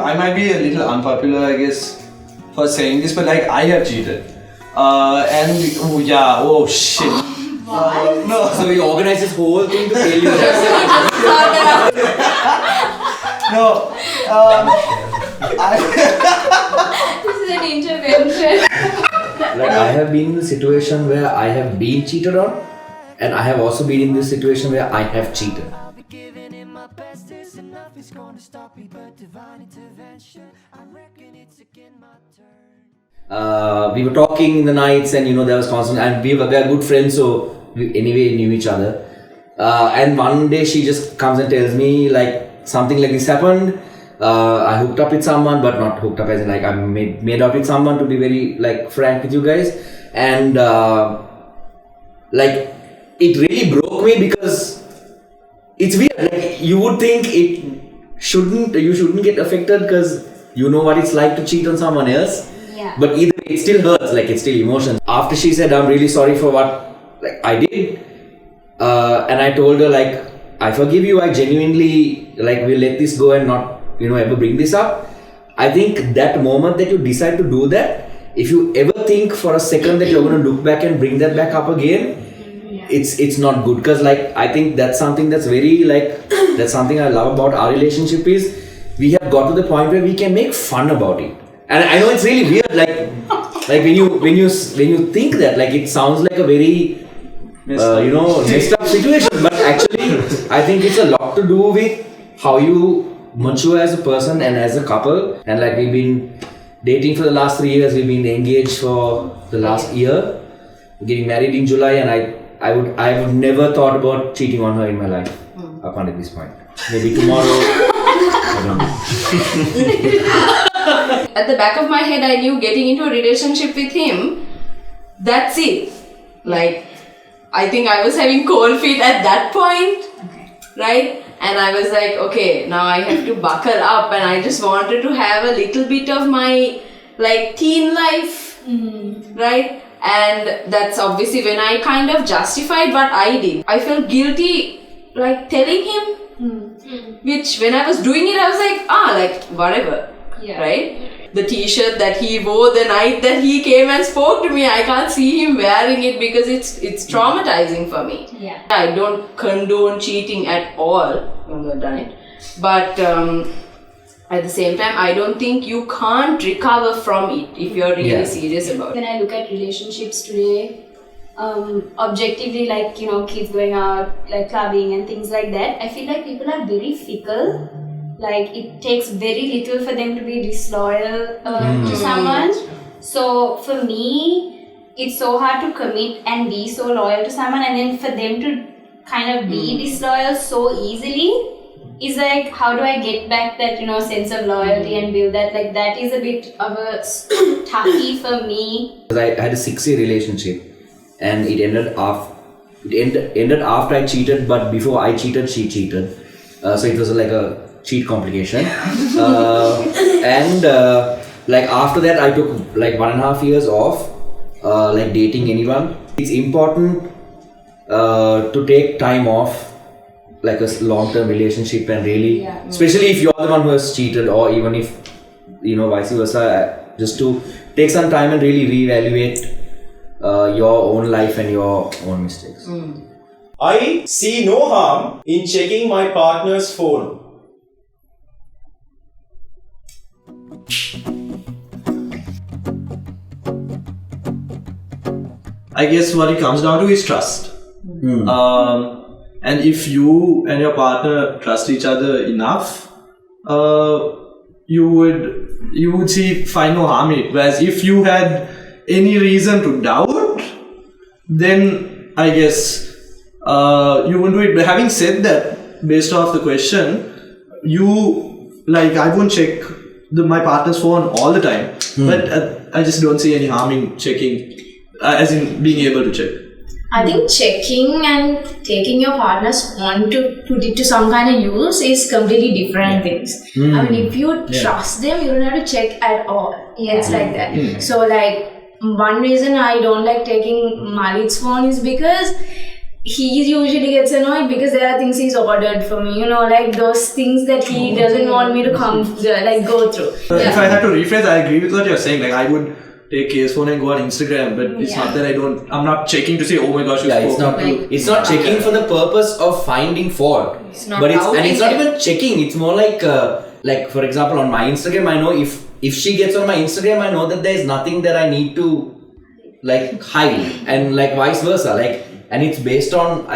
I might be a little unpopular, I guess, for saying this, but like I have cheated. Oh shit. No. So we organized this whole thing to fail you. No. This is an intervention. Like I have been in a situation where I have been cheated on, and I have also been in this situation where I have cheated. We were talking in the nights, and there was constant, and we are good friends, so we anyway knew each other. And one day she just comes and tells me like something like this happened. I hooked up with someone, but not hooked up as in like I made up with someone, to be very like frank with you guys, and like it really broke me because it's weird. Like you would think you shouldn't get affected because you know what it's like to cheat on someone else. Yeah. But either way, it still hurts, like it's still emotions. After she said, I'm really sorry for what I did, and I told her like, I forgive you, I genuinely will let this go and not ever bring this up. I think that moment that you decide to do that, if you ever think for a second that you're going to look back and bring that back up again, it's not good, because I think that's something that's very that's something I love about our relationship is we have got to the point where we can make fun about it. And I know it's really weird, when you think that, it sounds like a very messed up situation, but actually I think it's a lot to do with how you mature as a person and as a couple. And we've been dating for the last 3 years, we've been engaged for the last year, getting married in July, and I would never thought about cheating on her in my life up until this point. Maybe tomorrow. I don't know. At the back of my head, I knew getting into a relationship with him, that's it. I think I was having cold feet at that point, right? And I was like, okay, now I have to buckle up, and I just wanted to have a little bit of my teen life, right? And that's obviously when I kind of justified what I did. I felt guilty telling him, which when I was doing it, I was like, whatever, right? The t-shirt that he wore the night that he came and spoke to me, I can't see him wearing it because it's traumatizing for me. Yeah. I don't condone cheating at all, although I've done it. But at the same time, I don't think you can't recover from it if you're really serious about it. When I look at relationships today, objectively, kids going out, clubbing and things like that, I feel like people are very fickle. It takes very little for them to be disloyal to someone. So for me, it's so hard to commit and be so loyal to someone, and then for them to kind of be disloyal so easily is how do I get back that sense of loyalty and build that? That is a bit of a toughie for me. I had a 6-year relationship, and it ended after I cheated, but before I cheated, she cheated. So it was a cheat complication. And after that, I took 1.5 years off dating anyone. It's important to take time off a long-term relationship, and really especially if you're the one who has cheated, or even if vice versa, just to take some time and really reevaluate your own life and your own mistakes. I see no harm in checking my partner's phone. I guess what it comes down to is trust. And if you and your partner trust each other enough, you would find no harm in it. Whereas if you had any reason to doubt, then I guess you wouldn't do it. But having said that, based off the question, I won't check my partner's phone all the time, but I just don't see any harm in checking, as in being able to check. I think checking and taking your partner's phone to put it to some kind of use is completely different things. I mean, if you trust them, you don't have to check at all. It's like that. So like, one reason I don't like taking Malit's phone is because he usually gets annoyed because there are things he's ordered for me, like those things that he doesn't want me to come, go through. If I had to rephrase, I agree with what you're saying. Like, I would take his phone and go on Instagram, but it's not that I'm not checking to say, oh my gosh, it's not checking for the purpose of finding fault. It's not it's not even checking. It's more like for example, on my Instagram, I know if she gets on my Instagram, I know that there's nothing that I need to like hide, and like vice versa. Like, and it's based on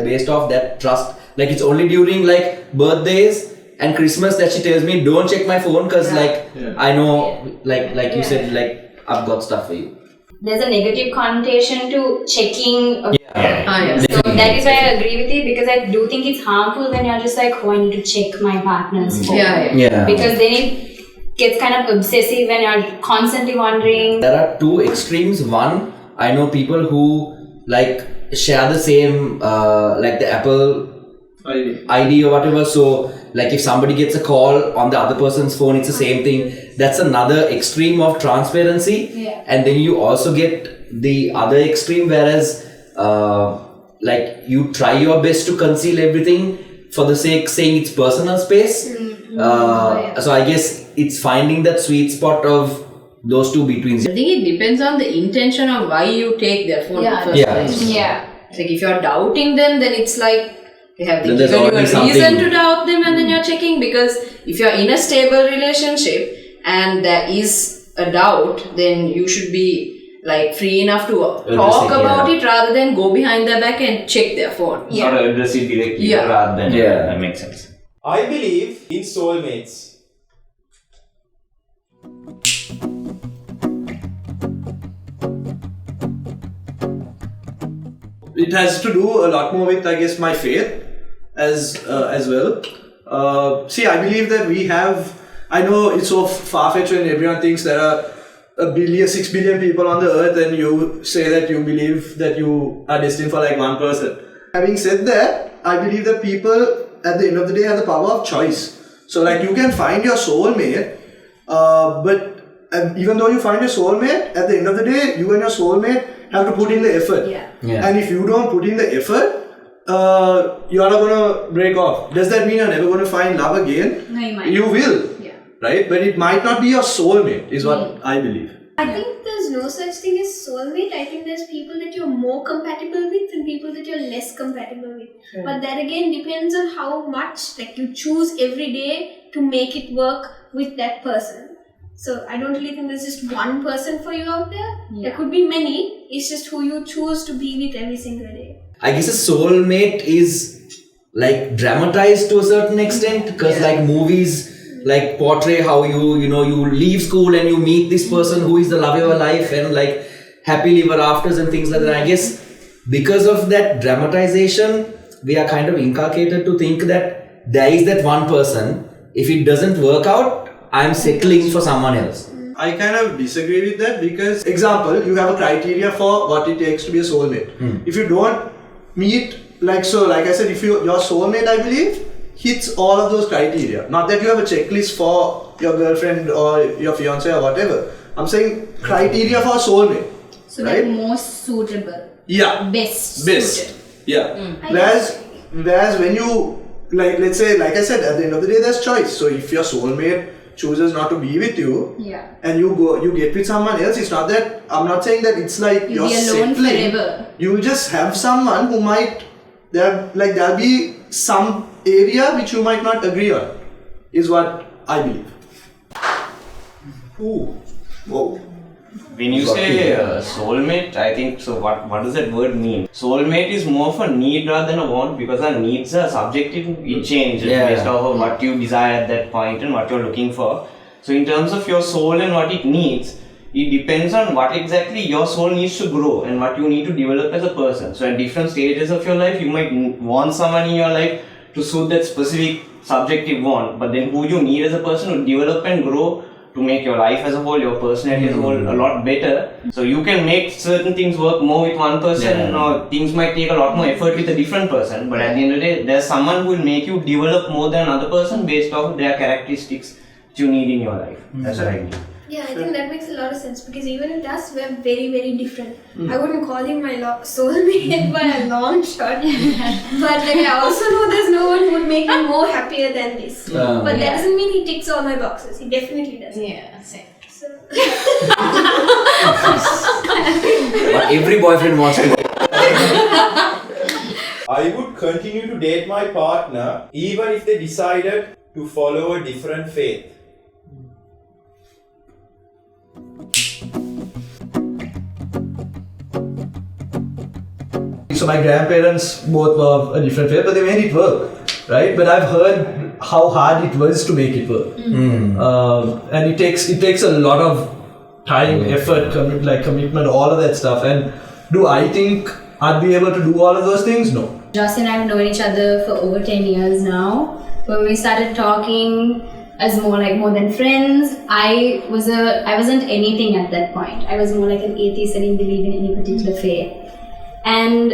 based off that trust. Like, it's only during like birthdays and Christmas that she tells me, don't check my phone because I know like you said, like, I've got stuff for you. There's a negative connotation to checking. So Definitely. that is why I agree with you, because I do think it's harmful when you're just like, oh, I need to check my partner's phone. Because then it gets kind of obsessive when you're constantly wondering. There are two extremes. One, I know people who like share the same like the Apple ID or whatever. So like if somebody gets a call on the other person's phone, it's the same thing. That's another extreme of transparency. And then you also get the other extreme, whereas like you try your best to conceal everything for the sake saying it's personal space. So I guess it's finding that sweet spot of those two between. I think it depends on the intention of why you take their phone in the first place. Like if you're doubting them, then it's like they have given you a reason to doubt them, and then you're checking. Because if you're in a stable relationship and there is a doubt, then you should be like free enough to talk about it rather than go behind their back and check their phone. Sort of address it directly rather than that makes sense. I believe in soulmates. It has to do a lot more with, I guess, my faith as well. See, I believe that we have, I know it's so far-fetched when everyone thinks there are 6 billion people on the earth, and you say that you believe that you are destined for like one person. Having said that, I believe that people at the end of the day have the power of choice. So like you can find your soulmate, but even though you find your soulmate, at the end of the day, you and your soulmate have to put in the effort. And if you don't put in the effort, you are not going to break off. Does that mean you're never going to find love again? No, you might. You will. Right? But it might not be your soulmate, is what I believe. I think there's no such thing as soulmate. I think there's people that you're more compatible with and people that you're less compatible with. But that again depends on how much like you choose every day to make it work with that person. So I don't really think there's just one person for you out there. There could be many. It's just who you choose to be with every single day. I guess a soulmate is like dramatized to a certain extent, because like movies like portray how you leave school and you meet this person who is the love of your life and like happily ever afters and things like that. I guess because of that dramatization, we are kind of inculcated to think that there is that one person. If it doesn't work out, I'm settling for someone else. I kind of disagree with that because, example, you have a criteria for what it takes to be a soulmate. If you don't meet, like I said, if your soulmate, I believe, hits all of those criteria. Not that you have a checklist for your girlfriend or your fiance or whatever. I'm saying criteria for a soulmate. So right? like most suitable. Best. Suited. Whereas when you, like let's say, like I said, at the end of the day, there's choice. So if your soulmate chooses not to be with you, and you get with someone else, it's not that, I'm not saying that it's like you're be alone settling. forever. You just have someone who might, there'll be some area which you might not agree on, is what I believe. Whoa. When you say soulmate, I think, so what does that word mean? Soulmate is more of a need rather than a want, because our needs are subjective, it changes based off of what you desire at that point and what you're looking for. So in terms of your soul and what it needs, it depends on what exactly your soul needs to grow and what you need to develop as a person. So at different stages of your life, you might want someone in your life to suit that specific subjective want, but then who you need as a person to develop and grow to make your life as a whole, your personality as a whole, a lot better. So you can make certain things work more with one person, or things might take a lot more effort with a different person. But at the end of the day, there's someone who will make you develop more than another person based off their characteristics that you need in your life. That's what I mean. Yeah, I think that makes a lot of sense because even with us, we're very, very different. I wouldn't call him my soulmate by a long shot, but like, I also know there's no one who would make me more happier than this. But that doesn't mean he ticks all my boxes. He definitely does. Yeah, same. So. But every boyfriend wants to. I would continue to date my partner even if they decided to follow a different faith. So my grandparents both were a different faith, but they made it work, right? But I've heard how hard it was to make it work, and it takes a lot of time, effort, commitment, all of that stuff. And do I think I'd be able to do all of those things? No. Joss and I have known each other for over 10 years now. When we started talking as more than friends, I wasn't anything at that point. I was more like an atheist. I didn't believe in any particular faith. And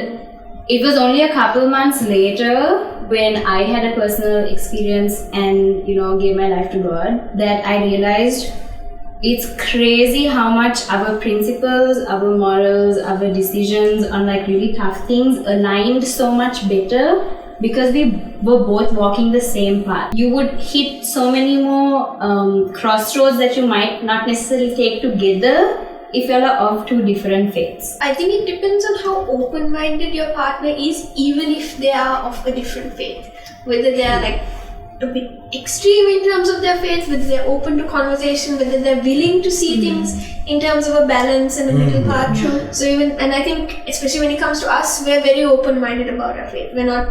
it was only a couple months later when I had a personal experience and, gave my life to God that I realized it's crazy how much our principles, our morals, our decisions on really tough things aligned so much better because we were both walking the same path. You would hit so many more crossroads that you might not necessarily take together if you are of two different faiths. I think it depends on how open-minded your partner is, even if they are of a different faith. Whether they are a bit extreme in terms of their faith, whether they're open to conversation, whether they're willing to see things in terms of a balance and a middle path. So and I think, especially when it comes to us, we're very open-minded about our faith. We're not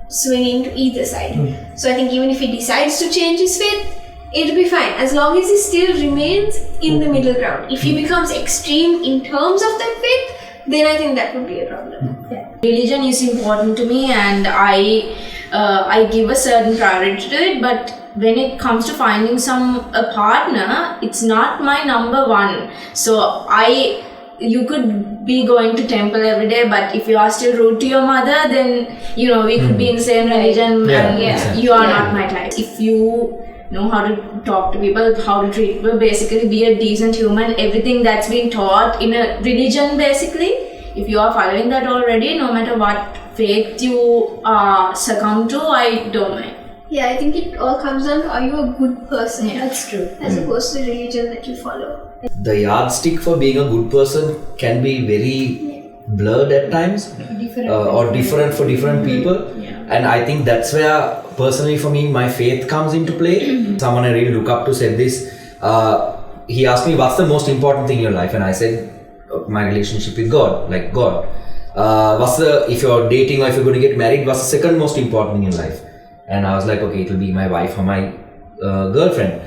swinging to either side. So I think even if he decides to change his faith, it'll be fine as long as he still remains in the middle ground. If he becomes extreme in terms of that faith, then I think that would be a problem. Religion is important to me, and I give a certain priority to it. But when it comes to finding a partner, it's not my number one. So you could be going to temple every day, but if you are still rude to your mother, then we could be in the same religion, and you are not my type. If you know how to talk to people, how to treat people, basically be a decent human, everything that's been taught in a religion, basically, if you are following that already, no matter what faith you succumb to, I don't mind. Yeah, I think it all comes down to, are you a good person? Yeah, that's true. As opposed to the religion that you follow. The yardstick for being a good person can be very blurred at times, or different for different people. And I think that's where, personally for me, my faith comes into play. Someone I really look up to said this. He asked me, what's the most important thing in your life? And I said, my relationship with God, like God. If you're dating or if you're going to get married, what's the second most important thing in life? And I was like, okay, it'll be my wife or my girlfriend.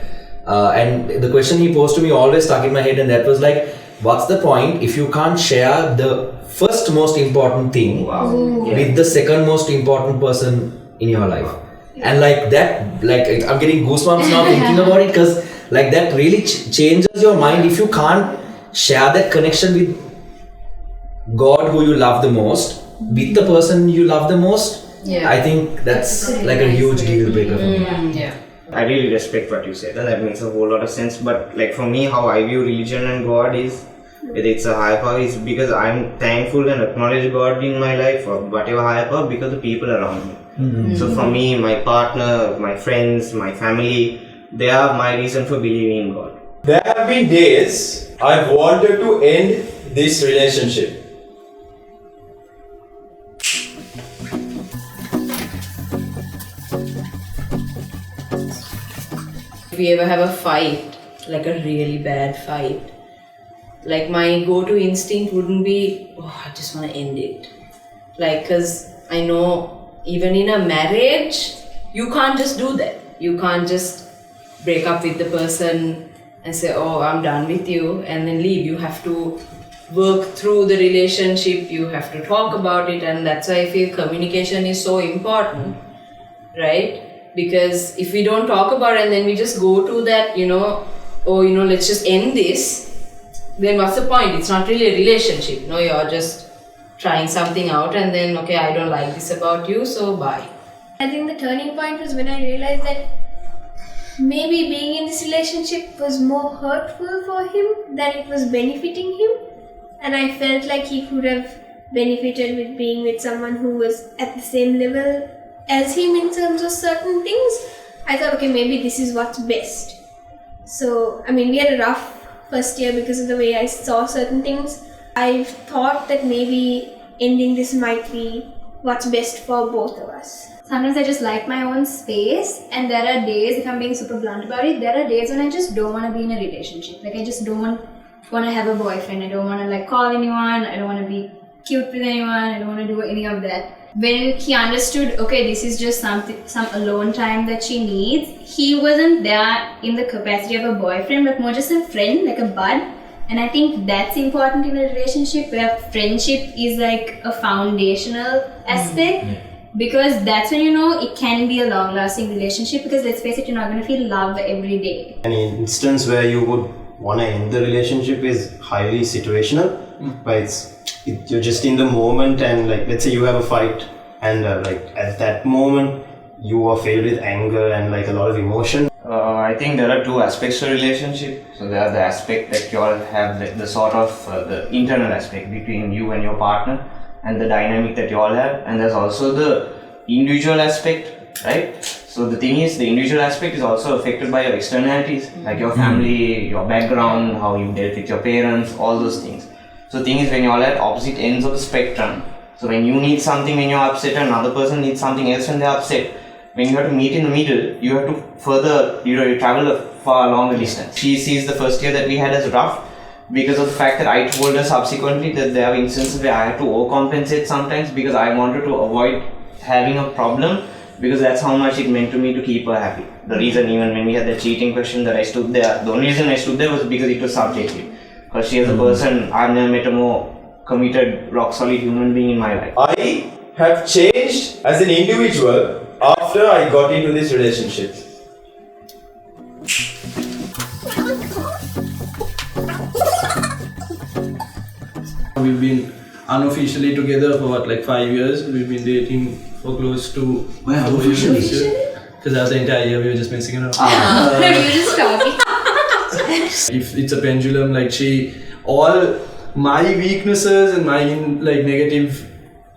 And the question he posed to me always stuck in my head, and that was like, what's the point if you can't share the first most important thing with the second most important person in your life? And I'm getting goosebumps now thinking about it, because that really changes your mind if you can't share that connection with God, who you love the most, with the person you love the most. I think that's a huge deal breaker for me. I really respect what you said. That makes a whole lot of sense. But for me, how I view religion and God is, whether it's a higher power, is because I'm thankful and acknowledge God in my life, or whatever higher power, because the people around me. So for me, my partner, my friends, my family, they are my reason for believing in God. There have been days I've wanted to end this relationship. If we ever have a fight, like a really bad fight, my go-to instinct wouldn't be, I just want to end it. Because I know even in a marriage, you can't just do that. You can't just break up with the person and say, I'm done with you, and then leave. You have to work through the relationship, you have to talk about it, and that's why I feel communication is so important, right? Because if we don't talk about it and then we just go to that, oh, let's just end this, then what's the point? It's not really a relationship. No, you're just trying something out and then, okay, I don't like this about you, so bye. I think the turning point was when I realized that maybe being in this relationship was more hurtful for him than it was benefiting him. And I felt like he could have benefited with being with someone who was at the same level as him in terms of certain things. I thought, okay, maybe this is what's best. So, we had a rough first year because of the way I saw certain things. I thought that maybe ending this might be what's best for both of us. Sometimes I just like my own space, and there are days, if I'm being super blunt about it, there are days when I just don't want to be in a relationship. Like I just don't want to have a boyfriend. I don't want to call anyone. I don't want to be cute with anyone. I don't want to do any of that. When he understood, okay, this is just some alone time that she needs, he wasn't there in the capacity of a boyfriend, but more just a friend, like a bud. And I think that's important in a relationship where friendship is like a foundational aspect. Because that's when it can be a long-lasting relationship, because let's face it, you're not going to feel love every day. An instance where you would want to end the relationship is highly situational, but you're just in the moment, and let's say you have a fight, and at that moment you are filled with anger and a lot of emotion. I think there are two aspects to relationship. So there are the aspect that you all have, the sort of the internal aspect between you and your partner, and the dynamic that you all have, and there's also the individual aspect, right? So the thing is, the individual aspect is also affected by your externalities, like your family, your background, how you dealt with your parents, all those things. So the thing is, when you're all at opposite ends of the spectrum, so when you need something when you're upset and another person needs something else when they're upset, when you have to meet in the middle, you have to further, you travel a far longer distance. She sees the first year that we had as rough, because of the fact that I told her subsequently that there are instances where I had to overcompensate sometimes because I wanted to avoid having a problem, because that's how much it meant to me to keep her happy. The reason, even when we had the cheating question, that I stood there, the only reason I stood there was because it was subjective. Because she as a person, I've never met a more committed, rock solid human being in my life. I have changed as an individual after I got into this relationship. We've been unofficially together for 5 years. We've been dating for close to... Well, unofficially? Because that's the entire year we were just messing around. We were just talking. If it's a pendulum, all my weaknesses and my negative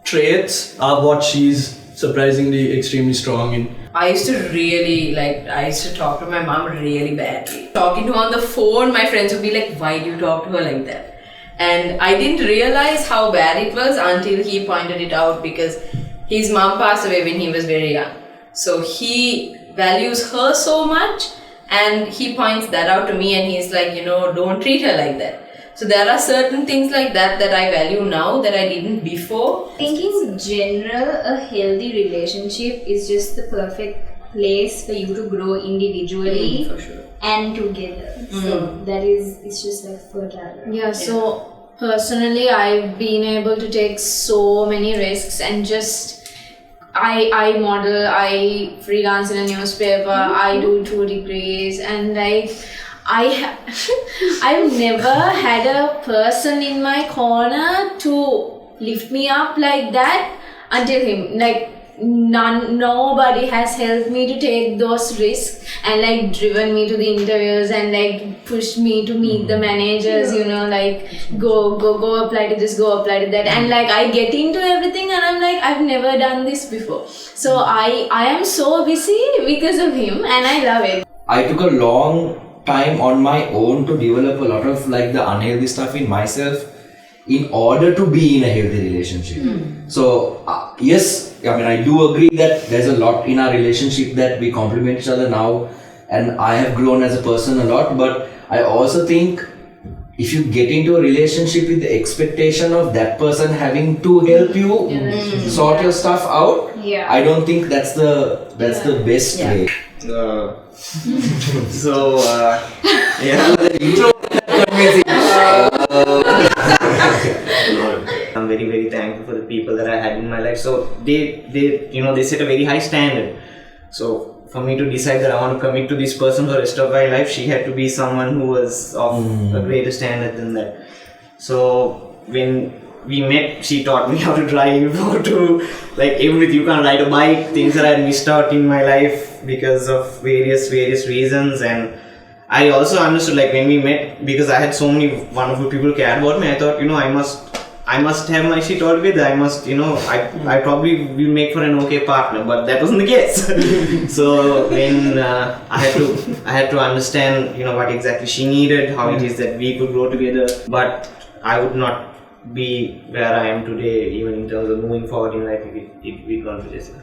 traits are what she's surprisingly extremely strong in. I used to talk to my mom really badly. Talking to her on the phone, my friends would be like, why do you talk to her like that? And I didn't realize how bad it was until he pointed it out, because his mom passed away when he was very young. So he values her so much, and he points that out to me, and he's like, don't treat her like that. So there are certain things like that that I value now that I didn't before. I think in general, a healthy relationship is just the perfect place for you to grow individually For sure. and together. So it's just fertile. Yeah, so personally I've been able to take so many risks, and just I model, I freelance in a newspaper, I do 2 degrees, and I've never had a person in my corner to lift me up like that until him. Nobody has helped me to take those risks and driven me to the interviews and pushed me to meet the managers, go apply to this, go apply to that, and I get into everything and I'm I've never done this before. So I am so busy because of him, and I love it. I took a long time on my own to develop a lot of the unhealthy stuff in myself in order to be in a healthy relationship. So yes, I do agree that there's a lot in our relationship that we complement each other now, and I have grown as a person a lot, but I also think if you get into a relationship with the expectation of that person having to help you sort your stuff out, I don't think that's the best way. I'm very, very thankful for the people that I had in my life. So they set a very high standard. So for me to decide that I want to commit to this person for the rest of my life, she had to be someone who was of a greater standard than that. So when we met, she taught me how to drive, how to, like, everything. You can't ride a bike, things that I had missed out in my life because of various reasons. And I also understood, like, when we met, because I had so many wonderful people who cared about me, I thought, I must have my shit all together. I must, I probably will make for an okay partner, but that wasn't the case. So when I had to understand, what exactly she needed, how it is that we could grow together, but I would not be where I am today, even in terms of moving forward in life, if it weren't for Jessica.